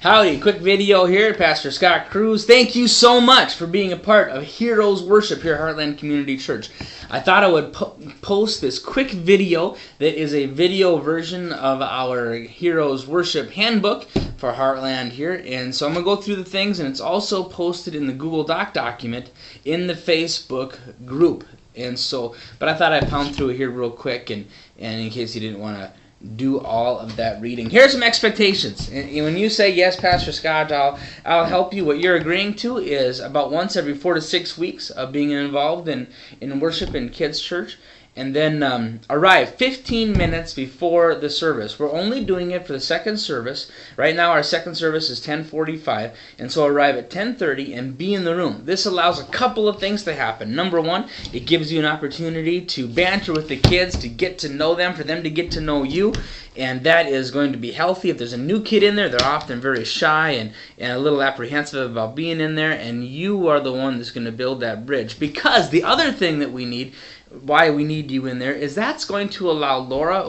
Howdy, quick video here, Pastor Scott Cruz. Thank you so much for being a part of Heroes Worship here at Heartland Community Church. I thought I would post this quick video that is a video version of our Heroes Worship Handbook for Heartland here. And so I'm going to go through the things, and it's also posted in the Google Doc document in the Facebook group. And so, but I thought I'd pound through it here real quick, and in case you didn't want to do all of that reading. Here are some expectations. And when you say, yes, Pastor Scott, I'll help you, what you're agreeing to is about once every 4 to 6 weeks of being involved in worship in kids' church. And then arrive 15 minutes before the service. We're only doing it for the second service. Right now our second service is 10:45, and so arrive at 10:30 and be in the room. This allows a couple of things to happen. Number one, it gives you an opportunity to banter with the kids, to get to know them, for them to get to know you, and that is going to be healthy. If there's a new kid in there, they're often very shy and a little apprehensive about being in there, and you are the one that's going to build that bridge. Because the other thing that we need, why we need you in there, is that's going to allow Laura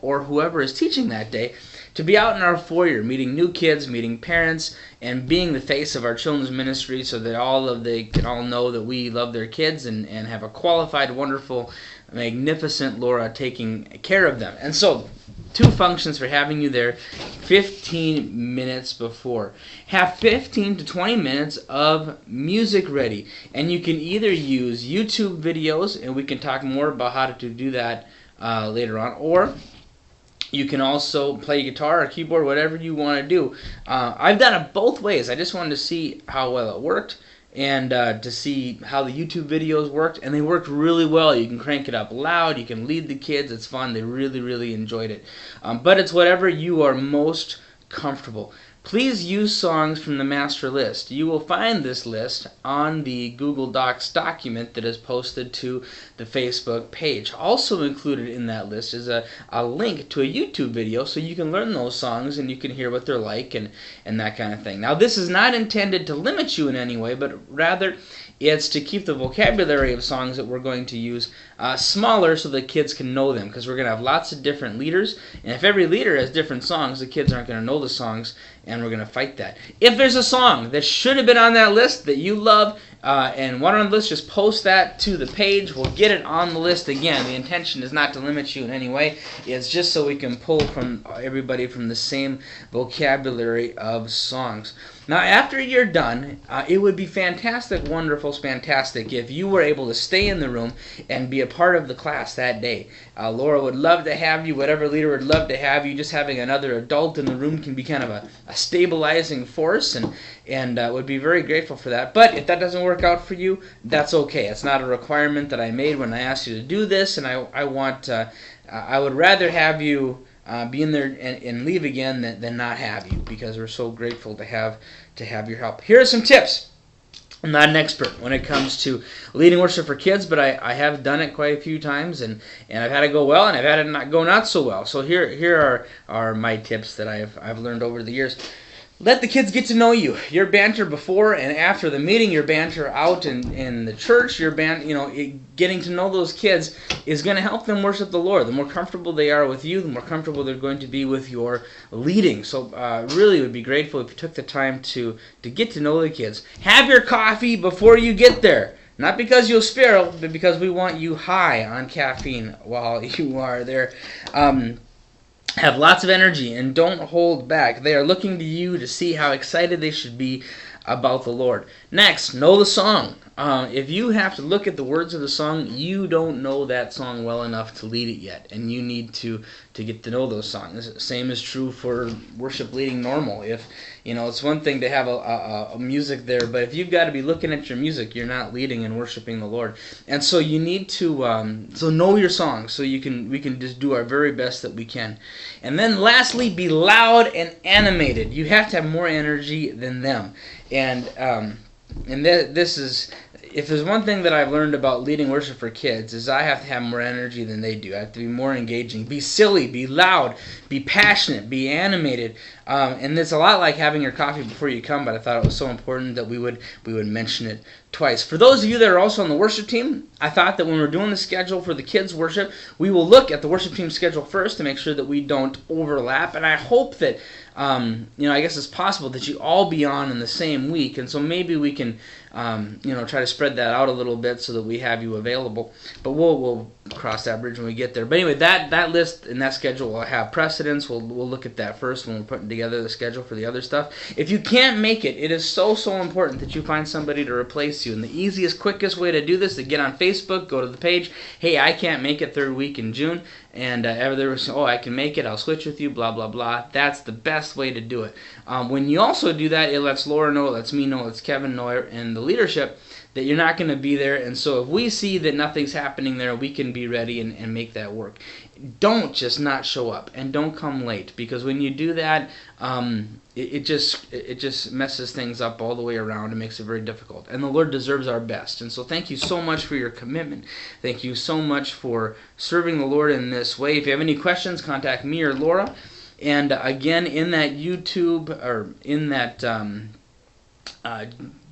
or whoever is teaching that day to be out in our foyer, meeting new kids, meeting parents, and being the face of our children's ministry, so that they can all know that we love their kids and have a qualified, wonderful, magnificent Laura taking care of them. And so, two functions for having you there 15 minutes before. Have 15 to 20 minutes of music ready. And you can either use YouTube videos, and we can talk more about how to do that later on, or you can also play guitar or keyboard, whatever you want to do. I've done it both ways. I just wanted to see how well it worked, and to see how the YouTube videos worked, and they worked really well. You can crank it up loud, you can lead the kids, it's fun, they really, really enjoyed it. But it's whatever you are most comfortable. Please use songs from the master list. You will find this list on the Google Docs document that is posted to the Facebook page. Also included in that list is a link to a YouTube video, so you can learn those songs and you can hear what they're like and that kind of thing. Now, this is not intended to limit you in any way, but rather it's to keep the vocabulary of songs that we're going to use smaller so the kids can know them, because we're going to have lots of different leaders, and if every leader has different songs, the kids aren't going to know the songs, and we're going to fight that. If there's a song that should have been on that list that you love and want on the list, just post that to the page. We'll get it on the list again. The intention is not to limit you in any way. It's just so we can pull from everybody from the same vocabulary of songs. Now, after you're done, it would be fantastic, wonderful, fantastic if you were able to stay in the room and be a part of the class that day. Laura would love to have you. Whatever leader would love to have you. Just having another adult in the room can be kind of a stabilizing force, and would be very grateful for that. But if that doesn't work out for you, that's okay. It's not a requirement that I made when I asked you to do this, and I would rather have you be in there and leave again than not have you, because we're so grateful to have your help. Here are some tips. I'm not an expert when it comes to leading worship for kids, but I have done it quite a few times, and I've had it go well, and I've had it not so well. So here are my tips that I've learned over the years. Let the kids get to know you. Your banter before and after the meeting, your banter out in the church, getting to know those kids is going to help them worship the Lord. The more comfortable they are with you, the more comfortable they're going to be with your leading. So really would be grateful if you took the time to get to know the kids. Have your coffee before you get there. Not because you'll spare, but because we want you high on caffeine while you are there. Have lots of energy and don't hold back. They are looking to you to see how excited they should be about the Lord. Next, know the song. If you have to look at the words of the song, you don't know that song well enough to lead it yet, and you need to get to know those songs. The same is true for worship leading normal. If it's one thing to have a music there, but if you've got to be looking at your music, you're not leading and worshiping the Lord. And so you need to so know your songs, so we can just do our very best that we can. And then lastly, be loud and animated. You have to have more energy than them. And this is, if there's one thing that I've learned about leading worship for kids, is I have to have more energy than they do. I have to be more engaging. Be silly, be loud, be passionate, be animated. And it's a lot like having your coffee before you come, but I thought it was so important that we would mention it twice. For those of you that are also on the worship team, I thought that when we're doing the schedule for the kids' worship, we will look at the worship team schedule first to make sure that we don't overlap. And I hope that I guess it's possible that you all be on in the same week, and so maybe we can, try to spread that out a little bit so that we have you available. But we'll cross that bridge when we get there. But anyway, that list and that schedule will have precedence. We'll look at that first when we're putting together the schedule for the other stuff. If you can't make it, it is so important that you find somebody to replace you. And the easiest, quickest way to do this is to get on Facebook, go to the page, hey, I can't make it third week in June, and I can make it, I'll switch with you, blah, blah, blah. That's the best way to do it. When you also do that, it lets Laura know, it lets me know, it lets Kevin know, and the leadership that you're not going to be there. And so if we see that nothing's happening there, we can be ready and make that work. Don't just not show up, and don't come late, because when you do that, it just messes things up all the way around and makes it very difficult. And the Lord deserves our best. And so thank you so much for your commitment. Thank you so much for serving the Lord in this way. If you have any questions, contact me or Laura. And again, in that YouTube, or in that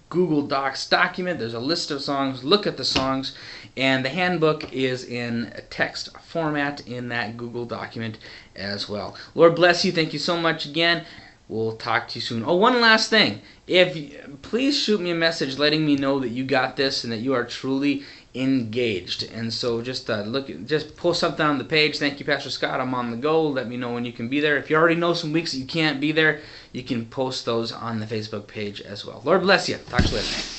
Google Docs document, there's a list of songs. Look at the songs, and the handbook is in text format in that Google document as well. Lord bless you. Thank you so much again. We'll talk to you soon. Oh, one last thing. Please shoot me a message letting me know that you got this and that you are truly engaged. And so just post something on the page. Thank you, Pastor Scott. I'm on the go. Let me know when you can be there. If you already know some weeks that you can't be there, you can post those on the Facebook page as well. Lord bless you. Talk to you later.